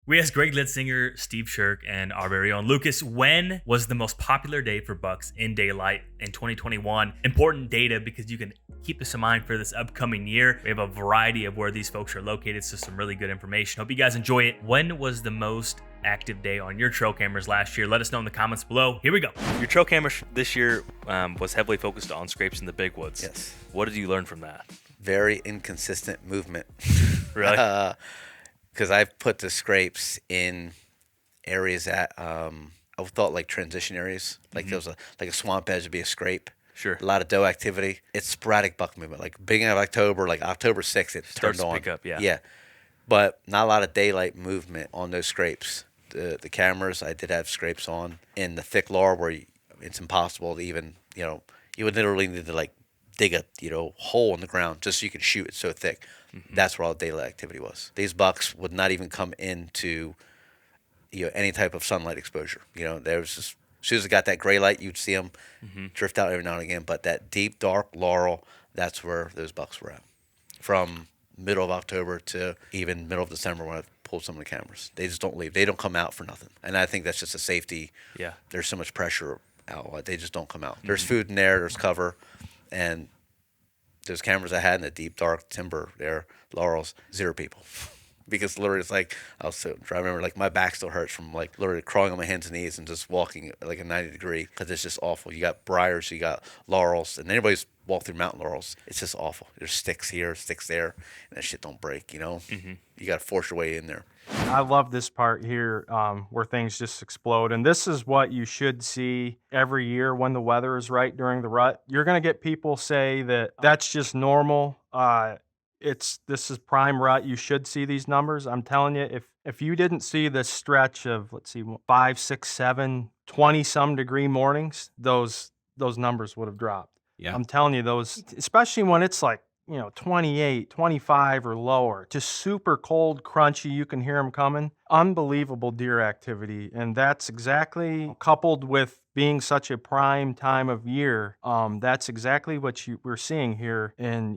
We asked Greg Litzinger, Steve Sherk, and our very own Lucas, when was the most popular day for bucks in daylight in 2021? Important data because you can keep this in mind for this upcoming year. We have a variety of where these folks are located, so some really good information. Hope you guys enjoy it. When was the most active day on your trail cameras last year? Let us know in the comments below. Here we go. Your trail camera this year was heavily focused on scrapes in the big woods. Yes. What did you learn from that? Very inconsistent movement. Really? Because I've put the scrapes in areas that I thought like transition areas. Like there was a swamp edge would be a scrape. Sure. A lot of doe activity. It's sporadic buck movement. Like beginning of October, like October 6th, it Starts turned to on. pick up, yeah. Yeah. But not a lot of daylight movement on those scrapes. The cameras, I did have scrapes on in the thick laurel where it's impossible to even, you would literally need to like dig a, hole in the ground just so you could shoot it so thick. That's where all the daylight activity was. These bucks would not even come into, any type of sunlight exposure. There was just, as soon as it got that gray light, you'd see them drift out every now and again. But that deep, dark laurel, that's where those bucks were at. From middle of October to even middle of December when I pulled some of the cameras. They just don't leave. They don't come out for nothing. And I think that's just a safety. Yeah. There's so much pressure out. They just don't come out. There's food in there. There's cover. And those cameras I had in the deep, dark timber there, laurels, zero people. Because literally it's like, I remember like my back still hurts from like literally crawling on my hands and knees and just walking like a 90 degree because it's just awful. You got briars, you got laurels, and anybody's walked through mountain laurels, it's just awful. There's sticks here, sticks there, and that shit don't break, You got to force your way in there. I love this part here where things just explode. And this is what you should see every year when the weather is right during the rut. You're going to get people say that that's just normal. This is prime rut. You should see these numbers. I'm telling you, if you didn't see this stretch of, let's see, 5, 6, 7, 20 some degree mornings, those numbers would have dropped. Yeah. I'm telling you, those, especially when it's like, 28, 25 or lower, just super cold, crunchy. You can hear them coming. Unbelievable deer activity. And that's exactly coupled with being such a prime time of year. That's exactly what we're seeing here in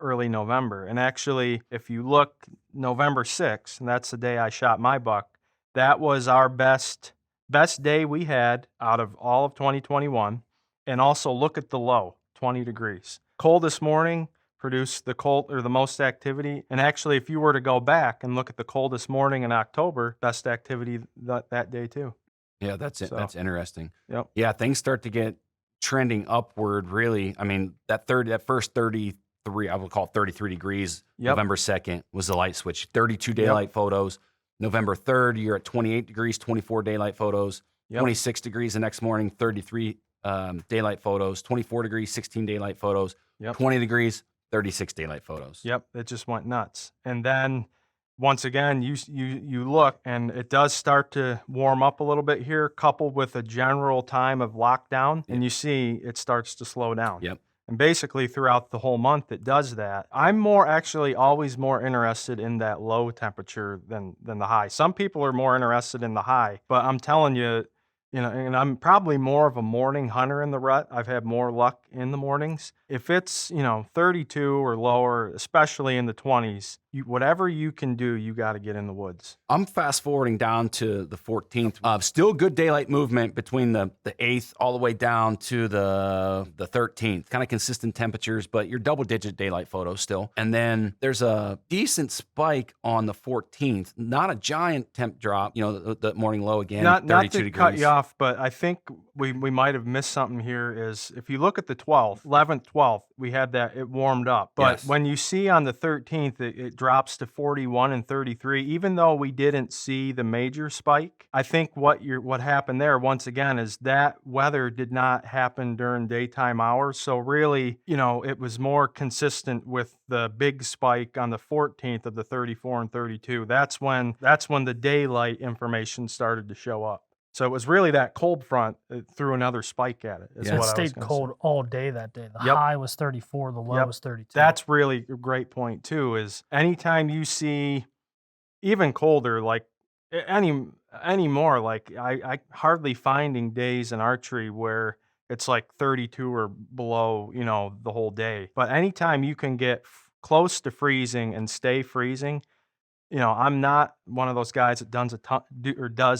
early November. And actually, if you look November 6th, and that's the day I shot my buck, that was our best day we had out of all of 2021. And also look at the low, 20 degrees. Coldest morning, produced the most activity. And actually, if you were to go back and look at the coldest morning in October, best activity that day too. Yeah, that's it. So, That's interesting. Yep. Yeah, things start to get trending upward. Really, I mean that first 33, I would call it 33 degrees. Yep. November 2nd was the light switch. 32 daylight photos. November 3rd, you're at 28 degrees, 24 daylight photos. 26 degrees the next morning, 33 daylight photos. 24 degrees, 16 daylight photos. 20 degrees, 36 daylight photos. Yep, it just went nuts. And then once again, you look and it does start to warm up a little bit here, coupled with a general time of lockdown, and you see it starts to slow down. Yep. And basically throughout the whole month it does that. I'm actually always more interested in that low temperature than the high. Some people are more interested in the high, but I'm telling you, and I'm probably more of a morning hunter in the rut. I've had more luck in the mornings. If it's, 32 or lower, especially in the 20s, whatever you can do, you got to get in the woods. I'm fast forwarding down to the 14th. Still good daylight movement between the 8th all the way down to the 13th. Kind of consistent temperatures, but you're double-digit daylight photos still. And then there's a decent spike on the 14th. Not a giant temp drop. The morning low again, 32 not to degrees. cut you off, but I think we might have missed something here. Is if you look at the 12th, 11th, 12th, we had that it warmed up. But when you see on the 13th, it drops to 41 and 33. Even though we didn't see the major spike, I think what happened there once again is that weather did not happen during daytime hours. So really, it was more consistent with the big spike on the 14th of the 34 and 32. That's when the daylight information started to show up. So it was really that cold front that threw another spike at it. It stayed cold all day that day. The high was 34, the low was 32. That's really a great point too, is anytime you see even colder, like anymore, like I hardly finding days in archery where it's like 32 or below, the whole day. But anytime you can get close to freezing and stay freezing, I'm not one of those guys that does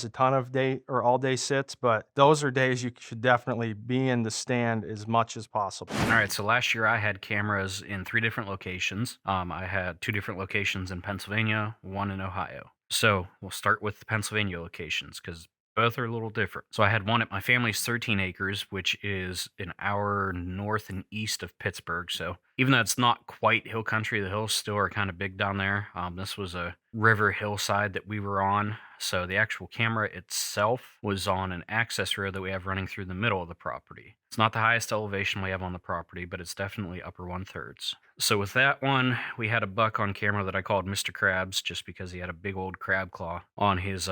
a ton of day or all day sits, but those are days you should definitely be in the stand as much as possible. All right, so last year I had cameras in 3 different locations. I had 2 different locations in Pennsylvania, 1 in Ohio. So we'll start with the Pennsylvania locations because both are a little different. So I had one at my family's 13 acres, which is an hour north and east of Pittsburgh. So even though it's not quite hill country, the hills still are kind of big down there. This was a river hillside that we were on. So the actual camera itself was on an access road that we have running through the middle of the property. It's not the highest elevation we have on the property, but it's definitely upper 1/3. So with that one, we had a buck on camera that I called Mr. Krabs just because he had a big old crab claw on his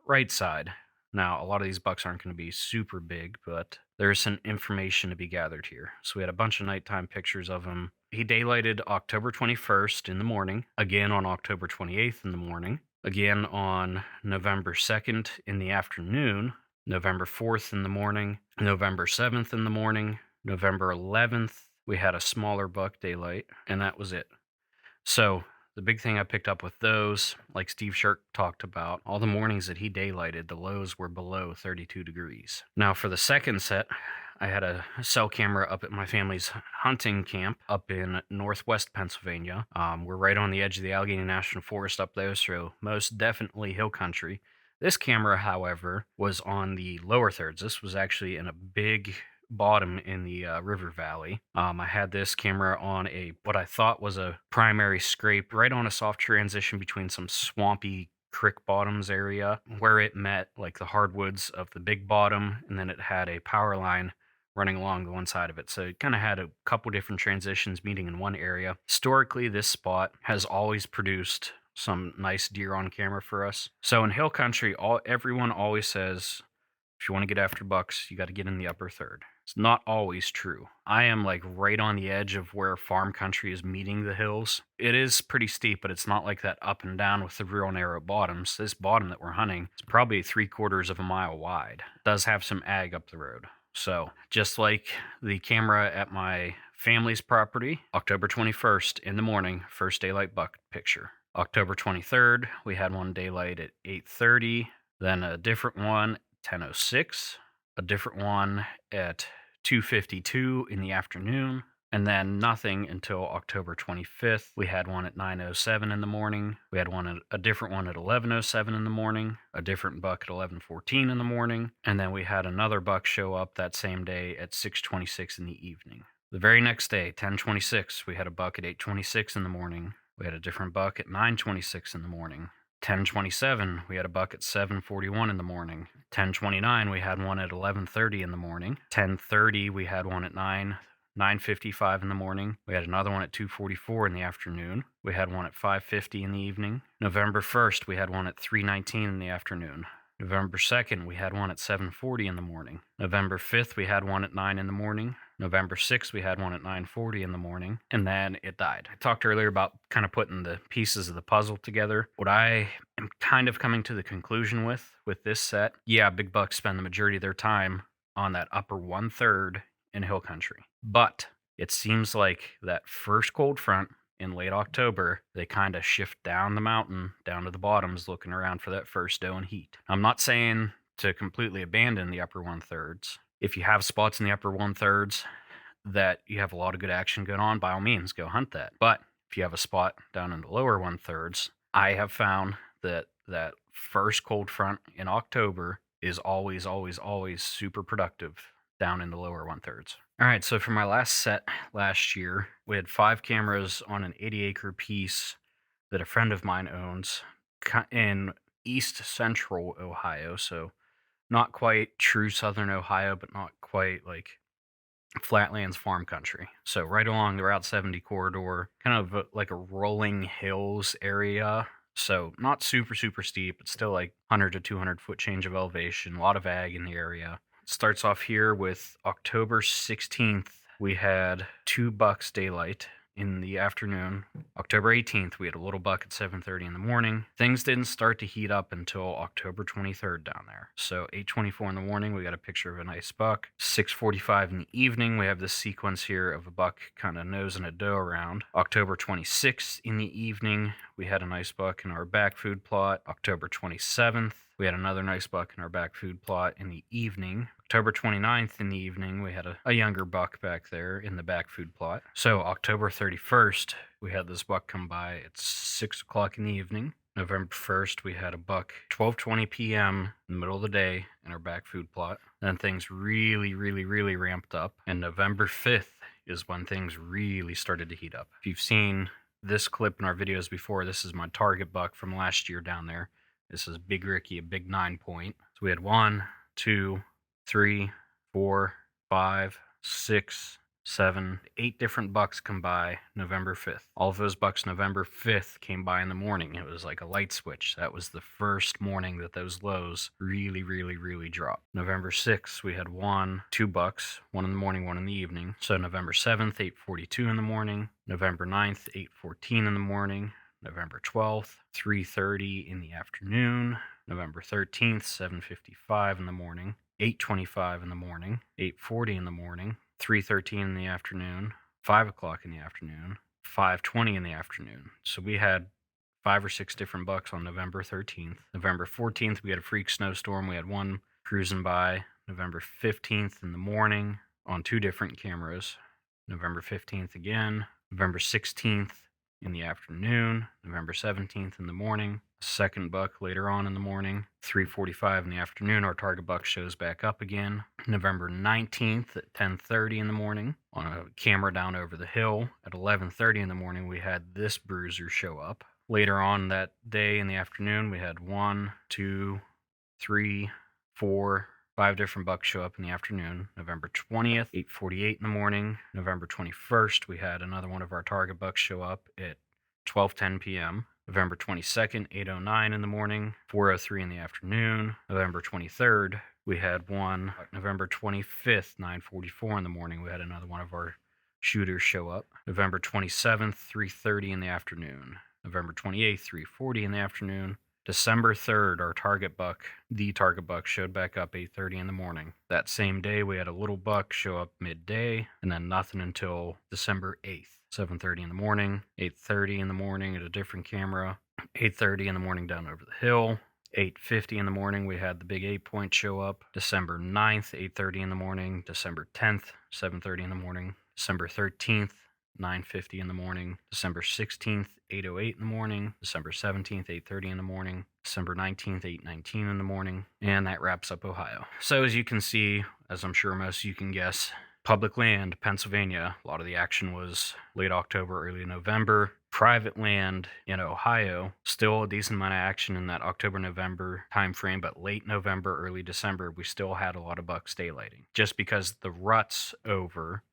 right side. Now, a lot of these bucks aren't going to be super big, but there's some information to be gathered here. So we had a bunch of nighttime pictures of him. He daylighted October 21st in the morning, again on October 28th in the morning, again on November 2nd in the afternoon, November 4th in the morning, November 7th in the morning, November 11th, we had a smaller buck daylight, and that was it. So the big thing I picked up with those, like Steve Sherk talked about, all the mornings that he daylighted, the lows were below 32 degrees. Now for the second set, I had a cell camera up at my family's hunting camp up in northwest Pennsylvania. We're right on the edge of the Allegheny National Forest up there, so most definitely hill country. This camera, however, was on the lower thirds. This was actually in a big bottom in the river valley. I had this camera on what I thought was a primary scrape right on a soft transition between some swampy creek bottoms area where it met like the hardwoods of the big bottom, and then it had a power line running along the one side of it. So it kind of had a couple different transitions meeting in one area. Historically, this spot has always produced some nice deer on camera for us. So in hill country, everyone always says, if you want to get after bucks, you got to get in the upper third. It's not always true. I am like right on the edge of where farm country is meeting the hills. It is pretty steep, but it's not like that up and down with the real narrow bottoms. This bottom that we're hunting is probably 3/4 of a mile wide. It does have some ag up the road. So just like the camera at my family's property, October 21st in the morning, first daylight buck picture. October 23rd, we had one daylight at 8:30, then a different one 10:06, a different one at 2:52 in the afternoon, and then nothing until October 25th. We had one at 9:07 in the morning. We had a different one at 11:07 in the morning, a different buck at 11:14 in the morning, and then we had another buck show up that same day at 6:26 in the evening. The very next day, 10:26, we had a buck at 8:26 in the morning. We had a different buck at 9:26 in the morning. 10:27, we had a buck at 7:41 in the morning. 10:29, we had one at 11:30 in the morning. 10:30, we had one at 9:55 in the morning. We had another one at 2:44 in the afternoon. We had one at 5:50 in the evening. November 1st, we had one at 3:19 in the afternoon. November 2nd, we had one at 7:40 in the morning. November 5th, we had one at 9 in the morning. November 6th, we had one at 9:40 in the morning, and then it died. I talked earlier about kind of putting the pieces of the puzzle together. What I am kind of coming to the conclusion with this set, yeah, big bucks spend the majority of their time on that upper 1/3 in hill country. But it seems like that first cold front in late October, they kind of shift down the mountain, down to the bottoms, looking around for that first doe and heat. I'm not saying to completely abandon the upper 1/3. If you have spots in the upper 1/3 that you have a lot of good action going on, by all means, go hunt that. But if you have a spot down in the lower 1/3, I have found that that first cold front in October is always, always, always super productive down in the lower 1/3. All right, so for my last set last year, we had 5 cameras on an 80-acre piece that a friend of mine owns in east central Ohio. So not quite true southern Ohio, but not quite like flatlands farm country. So right along the Route 70 corridor, kind of like a rolling hills area. So not super, super steep, but still like 100 to 200 foot change of elevation, a lot of ag in the area. Starts off here with October 16th. We had 2 bucks daylight in the afternoon. October 18th, we had a little buck at 7:30 in the morning. Things didn't start to heat up until October 23rd down there. So 8:24 in the morning, we got a picture of a nice buck. 6:45 in the evening, we have this sequence here of a buck kind of nosing a doe around. October 26th in the evening, we had a nice buck in our back food plot. October 27th, we had another nice buck in our back food plot in the evening. October 29th in the evening, we had a younger buck back there in the back food plot. So October 31st, we had this buck come by at 6 o'clock in the evening. November 1st, we had a buck 12:20 p.m. in the middle of the day in our back food plot. Then things really ramped up. And November 5th is when things really started to heat up. If you've seen this clip in our videos before, this is my target buck from last year down there. This is Big Ricky, a big 9-point. So we had 1, 2, 3, 4, 5, 6, 7, 8 different bucks come by November 5th. All of those bucks November 5th came by in the morning. It was like a light switch. That was the first morning that those lows really dropped. November 6th, we had 1, 2 bucks, 1 in the morning, 1 in the evening. So November 7th, 8:42 in the morning. November 9th, 8:14 in the morning. November 12th, 3:30 in the afternoon. November 13th, 7:55 in the morning. 8:25 in the morning, 8:40 in the morning, 3:13 in the afternoon, 5 o'clock in the afternoon, 5:20 in the afternoon. So we had 5 or 6 different bucks on November 13th. November 14th, we had a freak snowstorm. We had 1 cruising by. November 15th in the morning on 2 different cameras. November 15th again. November 16th in the afternoon. November 17th in the morning. Second buck later on in the morning. 3:45 in the afternoon, our target buck shows back up again. November 19th at 10:30 in the morning on a camera down over the hill. At 11:30 in the morning, we had this bruiser show up. Later on that day in the afternoon, we had 1, 2, 3, 4, 5 different bucks show up in the afternoon. November 20th, 8:48 in the morning. November 21st, we had another one of our target bucks show up at 12:10 p.m. November 22nd, 8:09 in the morning, 4:03 in the afternoon. November 23rd, we had 1. November 25th, 9:44 in the morning, we had another one of our shooters show up. November 27th, 3:30 in the afternoon. November 28th, 3:40 in the afternoon. December 3rd, our target buck, the target buck, showed back up 8:30 in the morning. That same day, we had a little buck show up midday, and then nothing until December 8th. 7:30 in the morning, 8:30 in the morning at a different camera, 8:30 in the morning down over the hill, 8:50 in the morning, we had the big 8-point show up. December 9th, 8:30 in the morning, December 10th, 7:30 in the morning, December 13th, 9:50 in the morning, December 16th, 8:08 in the morning, December 17th, 8:30 in the morning, December 19th, 8:19 in the morning, and that wraps up Ohio. So as you can see, as I'm sure most of you can guess, public land, Pennsylvania, a lot of the action was late October, early November. Private land in Ohio, still a decent amount of action in that October-November timeframe, but late November, early December, we still had a lot of bucks daylighting. Just because the rut's over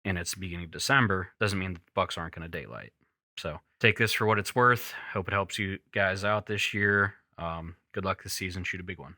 and it's the beginning of December doesn't mean that the bucks aren't going to daylight. So take this for what it's worth. Hope it helps you guys out this year. Good luck this season. Shoot a big one.